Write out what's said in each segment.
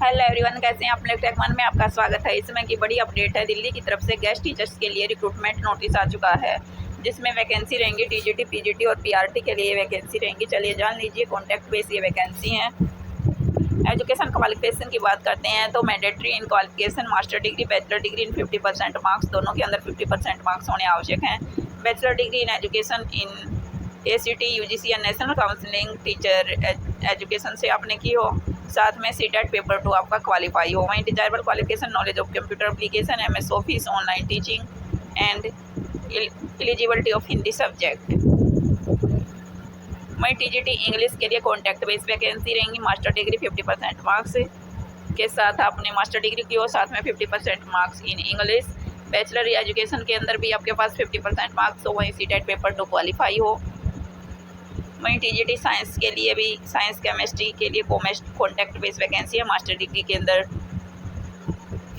Hello everyone, कैसे हैं आप लोग। टेक वन में आपका स्वागत है। इस समय की बड़ी अपडेट है। दिल्ली की तरफ से गेस्ट टीचर्स के लिए रिक्रूटमेंट नोटिस आ चुका है, जिसमें वैकेंसी रहेंगी टीजीटी, पीजीटी और पीआरटी के लिए वैकेंसी रहेंगी। चलिए जान लीजिए। कॉन्टैक्ट बेस ये वैकेंसी हैं। एजुकेशन क्वालिफिकेशन की बात करते हैं तो mandatory in qualification master degree, bachelor degree in 50% marks, दोनों के अंदर 50% मार्क्स होने आवश्यक हैं। Bachelor degree in education in ACT, UGC या नेशनल काउंसलिंग टीचर एजुकेशन से आपने की हो, साथ में CTET पेपर 2 आपका क्वालिफाई हो। वहीं desirable qualification knowledge of computer application, MS office, online teaching and eligibility of Hindi subject. वहीं TGT इंग्लिश के लिए कॉन्टैक्ट बेस वैकेंसी रहेंगी। मास्टर डिग्री 50% मार्क्स के साथ आपने मास्टर डिग्री की हो, साथ में 50% marks in English. Bachelor education के अंदर भी आपके पास 50% मार्क्स हो, वहीं CTET पेपर 2 क्वालिफाई हो। वहीं TGT साइंस के लिए भी, साइंस केमिस्ट्री के लिए कॉन्टैक्ट बेस वैकेंसी है। मास्टर डिग्री के अंदर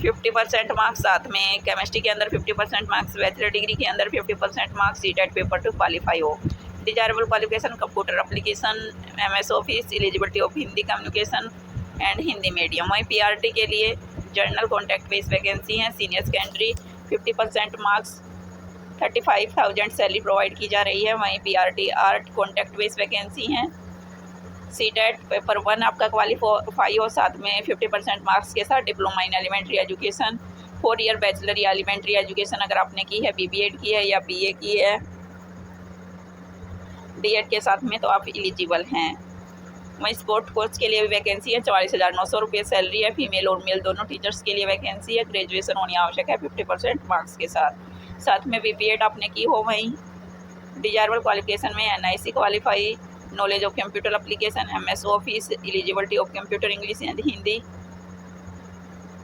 50% मार्क्स, साथ में केमिस्ट्री के अंदर 50% मार्क्स, बैचलर डिग्री के अंदर 50% मार्क्स, CTET पेपर 2 क्वालिफाई हो। Desirable qualification computer application, MS office, eligibility of Hindi communication and Hindi medium. वहीं PRT के लिए जर्नल कॉन्टैक्ट बेस वैकेंसी हैं। Senior secondary 50% marks, 35,000 salary provide की जा रही है। वहीं PRT art contact base vacancy हैं। CTET पेपर 1 आपका क्वालिफाई हो, साथ में 50% मार्क्स के साथ diploma in elementary education, 4 year bachelor या एलिमेंट्री एजुकेशन अगर आपने की है, BBEd की है या BA की है, DED के साथ में, तो आप एलिजिबल हैं। वहीं स्पोर्ट कोच के लिए भी वैकेंसी है। 44,900 रुपये सैलरी है। फीमेल और मेल दोनों टीचर्स के लिए वैकेंसी है। ग्रेजुएशन होनी आवश्यक है 50% मार्क्स के साथ में BBEd आपने की हो। वहीं डिजायरेबल क्वालिफिकेशन में NIC qualify, knowledge of computer application, MS office, eligibility of computer English and Hindi,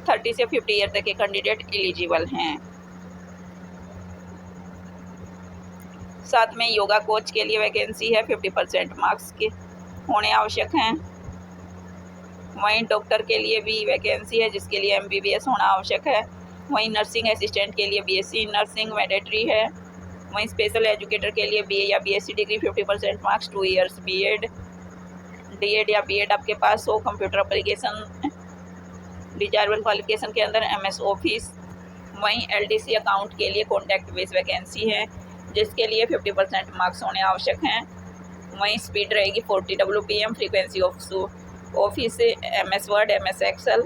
30 से 50 ईयर तक के कैंडिडेट एलिजिबल हैं। साथ में योगा कोच के लिए वैकेंसी है। 50% मार्क्स के होने आवश्यक हैं। वहीं डॉक्टर के लिए भी वैकेंसी है, जिसके लिए MBBS होना आवश्यक है। वहीं नर्सिंग असिस्टेंट के लिए BSc नर्सिंग मैंडेटरी है। वहीं स्पेशल एजुकेटर के लिए BA या BSc degree 50% marks, 2 years BEd, DED या BEd आपके पास हो। कंप्यूटर एप्लीकेशन डिजायरेबल क्वालिफिकेशन के अंदर MS ऑफिस। वहीं LDC अकाउंट के लिए कॉन्टैक्ट बेस वैकेंसी है, जिसके लिए 50% मार्क्स होने आवश्यक हैं। वहीं स्पीड रहेगी 40 WPM, frequency of office MS word, MS excel.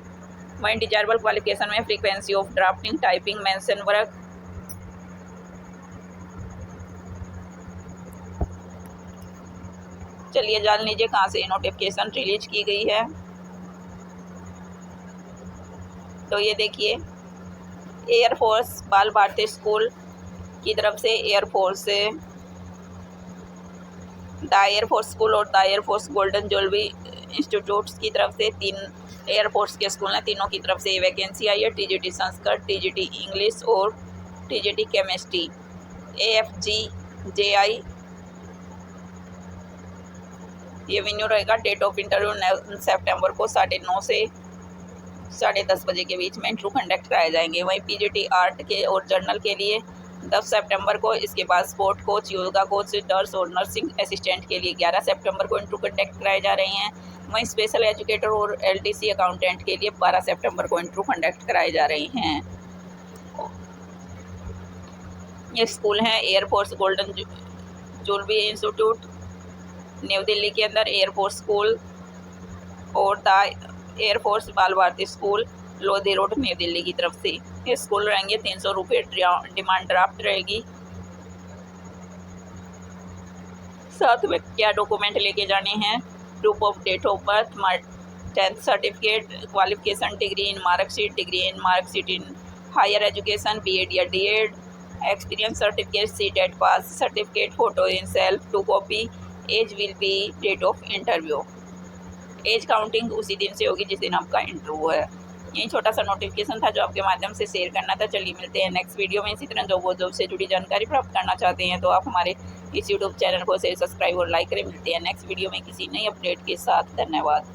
वहीं डिजायरेबल क्वालिफिकेशन में frequency of drafting, typing, mention work. चलिए जान लीजिए कहाँ से नोटिफिकेशन रिलीज की गई है। तो ये देखिए, एयरफोर्स बाल भारती स्कूल की तरफ से, एयरफोर्स से द एयरफोर्स स्कूल और the air force golden jewellery institutes की तरफ से, 3 एयरफोर्स के स्कूल हैं, तीनों की तरफ से ये वैकेंसी आई है। TGT संस्कृत, TGT इंग्लिश और TGT केमिस्ट्री। AFGJI ये वेन्यू रहेगा। डेट ऑफ इंटरव्यू 9 सितंबर को 9:30 से 10:30 बजे के बीच में इंटरव्यू कंडक्ट कराए जाएंगे। वहीं PGT आर्ट के और जर्नल के लिए 10 सितंबर को, इसके बाद sport coach, yoga coach, nurse और नर्सिंग असिस्टेंट के लिए 11 सितंबर को इंटरव्यू कंडक्ट कराए जा रहे हैं। वहीं स्पेशल एजुकेटर और LDC अकाउंटेंट के लिए 12 सितंबर को इंटरव्यू कंडक्ट कराए जा रहे हैं। ये स्कूल हैं air force golden jewellery institute New Delhi के अंदर, एयरफोर्स स्कूल और the air force Bal Bharati school Lodhi road New Delhi की तरफ से। ये स्कूल रहेंगे। 300 रुपये डिमांड ड्राफ्ट रहेगी। साथ में क्या डॉक्यूमेंट लेके जाने हैं? Proof of date of birth, 10th certificate, qualification degree in marksheet, degree in marksheet in higher education, BEd या DED, experience certificate, CTET pass certificate, photo in self 2 copy. Age will be date of interview. Age counting उसी दिन से होगी जिस दिन आपका interview है। यही छोटा सा नोटिफिकेशन था जो आपके माध्यम से शेयर करना था। चलिए मिलते हैं नेक्स्ट वीडियो में। इसी तरह जॉब से जुड़ी जानकारी प्राप्त करना चाहते हैं तो आप हमारे इस यूट्यूब चैनल को शेयर, सब्सक्राइब और लाइक करें। मिलते हैं नेक्स्ट वीडियो में किसी नई अपडेट के साथ। धन्यवाद।